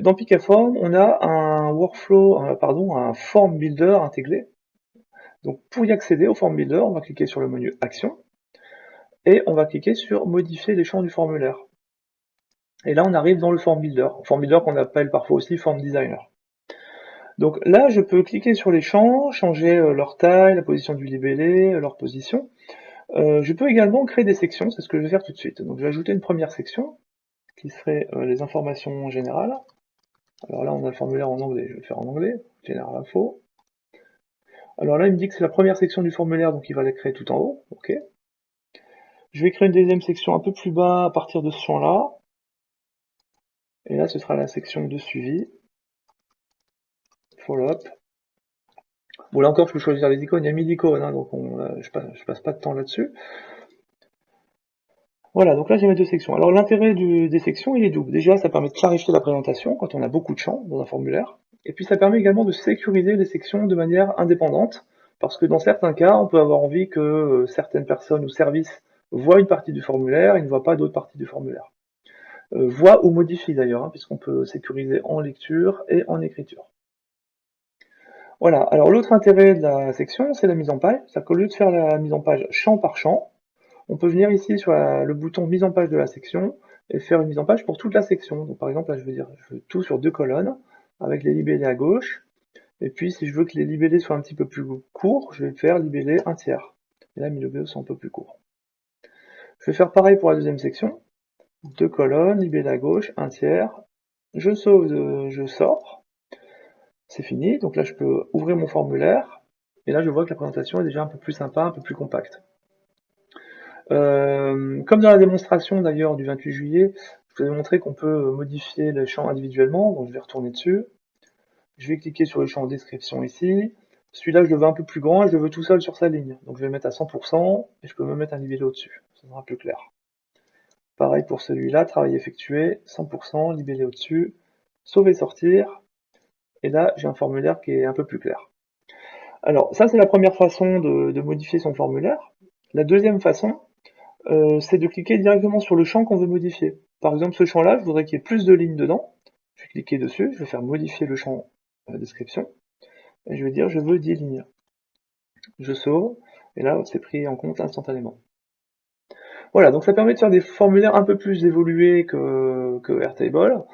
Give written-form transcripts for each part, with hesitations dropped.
Dans Picaform, on a un workflow, un form builder intégré. Donc pour y accéder au form builder, on va cliquer sur le menu Action et on va cliquer sur Modifier les champs du formulaire. Et là, on arrive dans le form builder qu'on appelle parfois aussi form designer. Donc là, je peux cliquer sur les champs, changer leur taille, la position du libellé, leur position. Je peux également créer des sections, c'est ce que je vais faire tout de suite. Donc je vais ajouter une première section qui serait les informations générales. Alors là, on a le formulaire en anglais, je vais le faire en anglais, General Info. Alors là, il me dit que c'est la première section du formulaire, donc il va la créer tout en haut, ok. Je vais créer une deuxième section un peu plus bas à partir de ce champ-là. Et là, ce sera la section de suivi, follow-up. Bon, là encore, je peux choisir les icônes, il y a 1000 icônes, hein, donc je passe pas de temps là-dessus. Voilà, donc là j'ai mes deux sections. Alors l'intérêt des sections, il est double. Déjà, ça permet de clarifier la présentation quand on a beaucoup de champs dans un formulaire. Et puis ça permet également de sécuriser les sections de manière indépendante, parce que dans certains cas, on peut avoir envie que certaines personnes ou services voient une partie du formulaire et ne voient pas d'autres parties du formulaire. Voient ou modifient d'ailleurs, hein, puisqu'on peut sécuriser en lecture et en écriture. Voilà, alors l'autre intérêt de la section, c'est la mise en page. C'est-à-dire qu'au lieu de faire la mise en page champ par champ, on peut venir ici sur le bouton mise en page de la section et faire une mise en page pour toute la section. Donc par exemple, là je veux tout sur 2 colonnes, avec les libellés à gauche. Et puis si je veux que les libellés soient un petit peu plus courts, je vais faire libellé 1/3. Et là mes libellés sont un peu plus courts. Je vais faire pareil pour la deuxième section. 2 colonnes, libellé à gauche, 1/3. Je sauve, je sors. C'est fini. Donc là je peux ouvrir mon formulaire. Et là je vois que la présentation est déjà un peu plus sympa, un peu plus compacte. Comme dans la démonstration d'ailleurs du 28 juillet, je vous ai montré qu'on peut modifier les champs individuellement, donc je vais retourner dessus. Je vais cliquer sur le champ description ici. Celui-là, je le veux un peu plus grand et je le veux tout seul sur sa ligne. Donc je vais le mettre à 100% et je peux me mettre un libellé au-dessus. Ça sera plus clair. Pareil pour celui-là, travail effectué, 100%, libellé au-dessus, sauver, sortir. Et là, j'ai un formulaire qui est un peu plus clair. Alors ça, c'est la première façon de modifier son formulaire. La deuxième façon, c'est de cliquer directement sur le champ qu'on veut modifier. Par exemple, ce champ-là, je voudrais qu'il y ait plus de lignes dedans. Je vais cliquer dessus, je vais faire modifier le champ description, et je vais dire je veux 10 lignes. Je sauve, et là, c'est pris en compte instantanément. Voilà, donc ça permet de faire des formulaires un peu plus évolués que Airtable,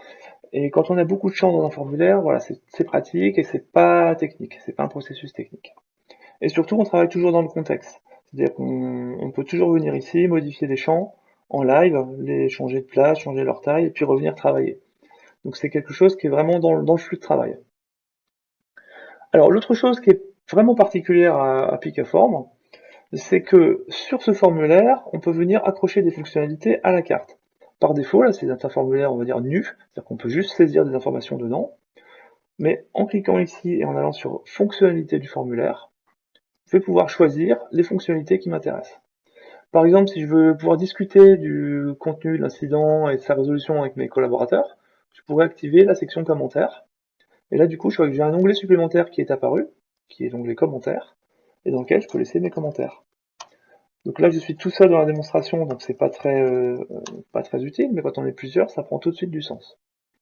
et quand on a beaucoup de champs dans un formulaire, voilà, c'est pratique, et c'est pas technique, c'est pas un processus technique. Et surtout, on travaille toujours dans le contexte. C'est-à-dire qu'on peut toujours venir ici, modifier les champs en live, les changer de place, changer leur taille, et puis revenir travailler. Donc c'est quelque chose qui est vraiment dans le flux de travail. Alors l'autre chose qui est vraiment particulière à Picaform, c'est que sur ce formulaire, on peut venir accrocher des fonctionnalités à la carte. Par défaut, là c'est un formulaire, on va dire nu, c'est-à-dire qu'on peut juste saisir des informations dedans, mais en cliquant ici et en allant sur fonctionnalités du formulaire, je vais pouvoir choisir les fonctionnalités qui m'intéressent. Par exemple, si je veux pouvoir discuter du contenu de l'incident et de sa résolution avec mes collaborateurs, je pourrais activer la section commentaires. Et là, du coup, je vois que j'ai un onglet supplémentaire qui est apparu, qui est l'onglet commentaires, et dans lequel je peux laisser mes commentaires. Donc là, je suis tout seul dans la démonstration, donc c'est pas très utile, mais quand on est plusieurs, ça prend tout de suite du sens.